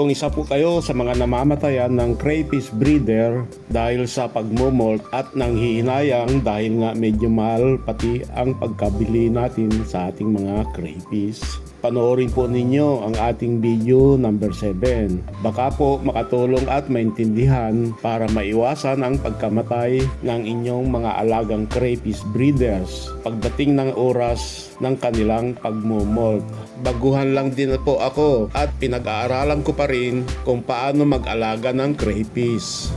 Kung isa po kayo sa mga namamatayan ng crayfish breeder dahil sa pagmomolt at nanghihinayang dahil nga medyo mahal pati ang pagkabili natin sa ating mga crayfish, panoorin po ninyo ang ating video number 7. Baka po makatulong at maintindihan para maiwasan ang pagkamatay ng inyong mga alagang crayfish breeders pagdating ng oras ng kanilang pagmomolt. Baguhan lang din po ako at pinag-aaralan ko pa rin kung paano mag-alaga ng crayfish.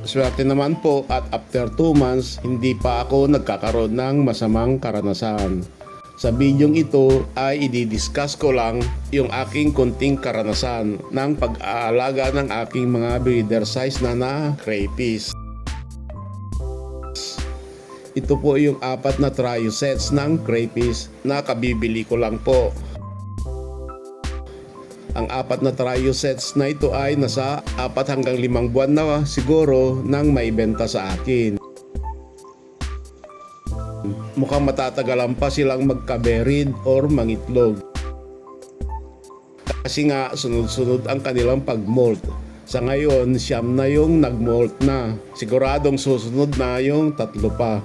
Swerte naman po at after 2 months hindi pa ako nagkakaroon ng masamang karanasan. Sa bidyong ito ay i-discuss ko lang yung aking konting karanasan ng pag-aalaga ng aking mga breeder size na crayfish. Ito po yung 4 na trio sets ng crayfish na kabibili ko lang po. Ang 4 na trio sets na ito ay nasa 4 hanggang 5 buwan na siguro nang maibenta sa akin. Mukhang matatagalan pa silang magkaberid or mangitlog. Kasi nga sunod-sunod ang kanilang pagmolt. Sa ngayon, 9 na yung nagmolt na. Siguradong susunod na yung 3 pa.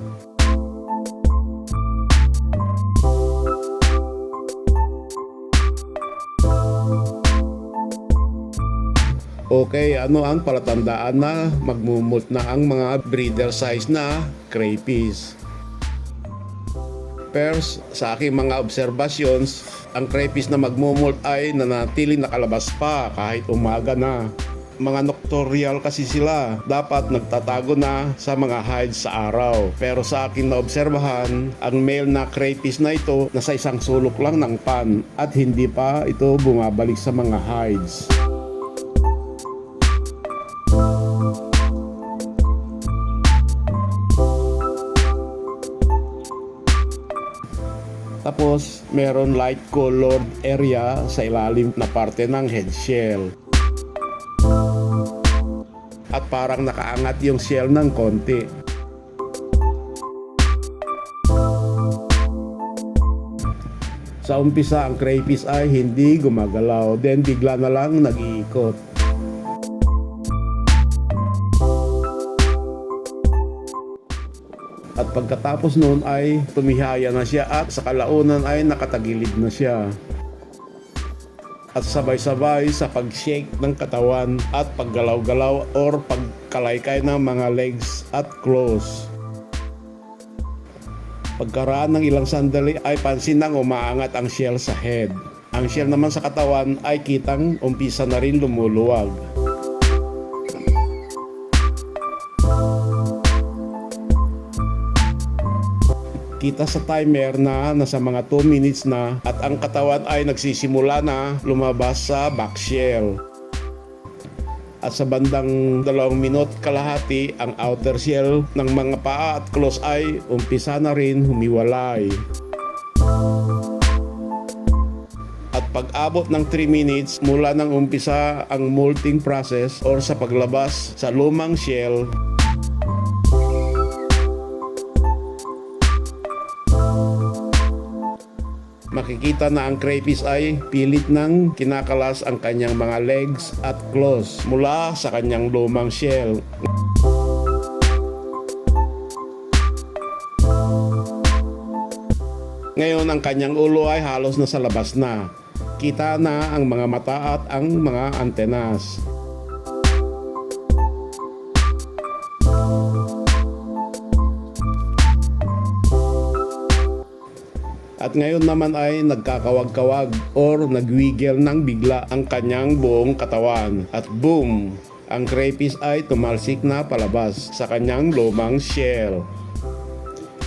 Okay, ano ang palatandaan na magmumolt na ang mga breeder size na crayfish? First, sa aking mga observations, ang crayfish na magmumolt ay nanatiling nakalabas pa kahit umaga na. Mga nocturnal kasi sila, dapat nagtatago na sa mga hides sa araw. Pero sa aking naobserbahan, ang male na crayfish na ito nasa isang sulok lang ng pan at hindi pa ito bumabalik sa mga hides. Tapos, meron light colored area sa ilalim na parte ng head shell. At parang nakaangat yung shell ng konti. Sa umpisa, ang crayfish ay hindi gumagalaw, then bigla na lang nag-iikot. At pagkatapos noon ay tumihaya na siya at sa kalaunan ay nakatagilid na siya. At sabay-sabay sa pag-shake ng katawan at paggalaw-galaw or pagkalaykay ng mga legs at claws. Pagkaraan ng ilang sandali ay pansin nang umaangat ang shell sa head. Ang shell naman sa katawan ay kitang umpisa na rin lumuluwag. Kita sa timer na nasa mga 2 minutes na at ang katawan ay nagsisimula na lumabas sa back shell. At sa bandang 2 minut kalahati, ang outer shell ng mga paa at claws ay umpisa na rin humiwalay. At pag-abot ng 3 minutes mula nang umpisa ang molting process or sa paglabas sa lumang shell, makikita na ang crayfish ay pilit nang kinakalas ang kanyang mga legs at claws mula sa kanyang lumang shell. Ngayon ang kanyang ulo ay halos nasa labas na. Kita na ang mga mata at ang mga antenas. At ngayon naman ay nagkakawag-kawag or nagwiggle ng bigla ang kanyang buong katawan. At boom! Ang crayfish ay tumalsik na palabas sa kanyang lumang shell.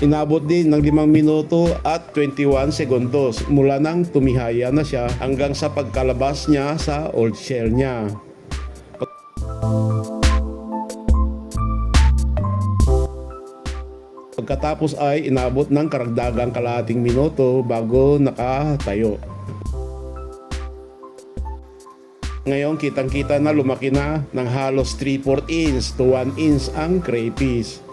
Inabot din ng 5 minuto at 21 segundos mula nang tumihaya na siya hanggang sa pagkalabas niya sa old shell niya. Pagkatapos ay inabot ng karagdagang kalahating minuto bago nakatayo. Ngayon kitang-kita na lumaki na ng halos 3/4 inch to 1 inch ang crayfish.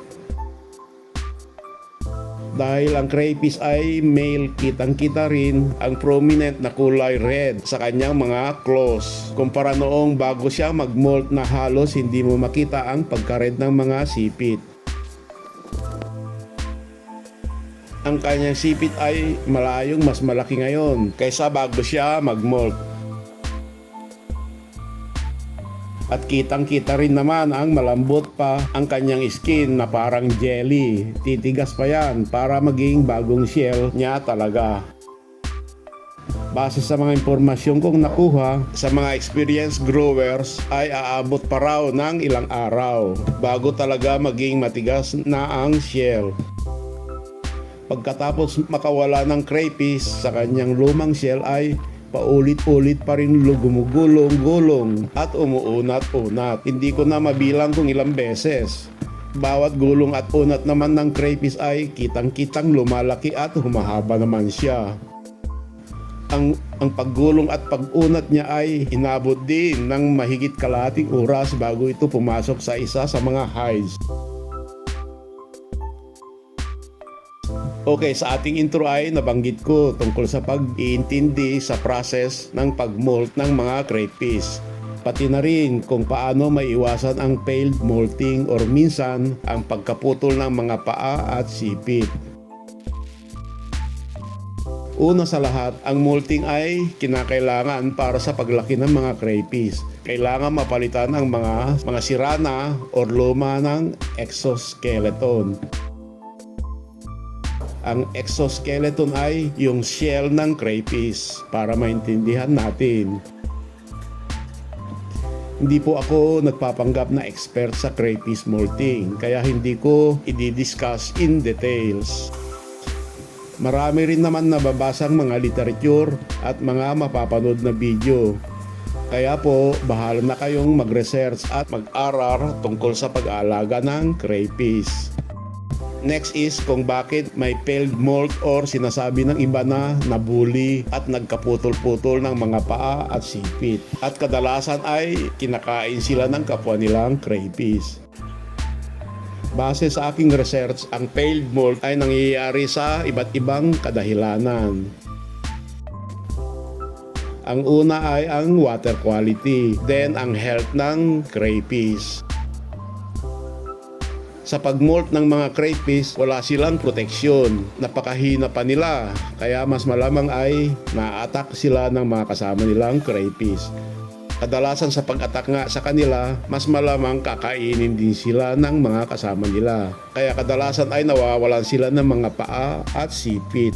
Dahil ang crayfish ay male, kitang-kita rin ang prominent na kulay red sa kanyang mga claws. Kumpara noong bago siya mag-molt na halos hindi mo makita ang pagka-red ng mga sipit. Ang kanyang sipit ay malayong mas malaki ngayon kaysa bago siya mag-molt. At kitang-kita rin naman ang malambot pa ang kanyang skin na parang jelly. Titigas pa yan para maging bagong shell niya talaga. Base sa mga impormasyon kong nakuha sa mga experienced growers ay aabot pa raw ng ilang araw bago talaga maging matigas na ang shell. Pagkatapos makawala ng crayfish sa kanyang lumang shell ay paulit-ulit pa rin gumugulong-gulong at umuunat-unat. Hindi ko na mabilang kung ilang beses. Bawat gulong at unat naman ng crayfish ay kitang-kitang lumalaki at humahaba naman siya. Ang paggulong at pag-unat niya ay inabot din ng mahigit kalahating oras bago ito pumasok sa isa sa mga hides. Okay, sa ating intro ay nabanggit ko tungkol sa pag-iintindi sa process ng pag-molt ng mga crayfish. Pati na rin kung paano maiwasan ang failed molting or minsan ang pagkaputol ng mga paa at sipit. Una sa lahat, ang molting ay kinakailangan para sa paglaki ng mga crayfish. Kailangan mapalitan ang mga sira na or luma ng exoskeleton. Ang exoskeleton ay yung shell ng crayfish para maintindihan natin. Hindi po ako nagpapanggap na expert sa crayfish molting kaya hindi ko i-discuss in details. Marami rin naman nababasang mga literature at mga mapapanood na video. Kaya po, bahala na kayong mag-research at mag-aral tungkol sa pag-aalaga ng crayfish. Next is kung bakit may failed molt or sinasabi ng iba na nabuli at nagkaputol-putol ng mga paa at sipit. At kadalasan ay kinakain sila ng kapwa nilang crayfish. Base sa aking research, ang failed molt ay nangyayari sa iba't ibang kadahilanan. Ang una ay ang water quality, then ang health ng crayfish. Sa pag-molt ng mga crayfish, wala silang proteksyon. Napakahina pa nila, kaya mas malamang ay na-attack sila ng mga kasama nilang crayfish. Kadalasan sa pag-attack nga sa kanila, mas malamang kakainin din sila ng mga kasama nila. Kaya kadalasan ay nawawalan sila ng mga paa at sipit.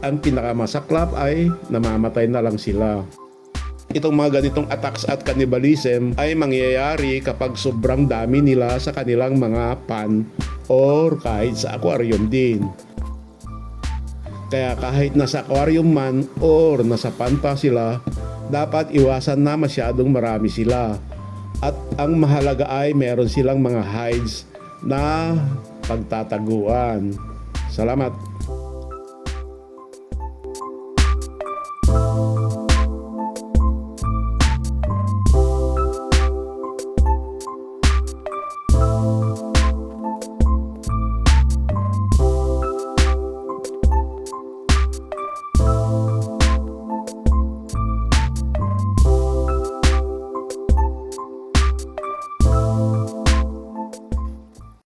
Ang pinakamasaklap ay namamatay na lang sila. Itong mga ganitong attacks at cannibalism ay mangyayari kapag sobrang dami nila sa kanilang mga pan or kahit sa aquarium din. Kaya kahit nasa aquarium man or nasa pan pa sila, dapat iwasan na masyadong marami sila. At ang mahalaga ay meron silang mga hides na pagtataguan. Salamat!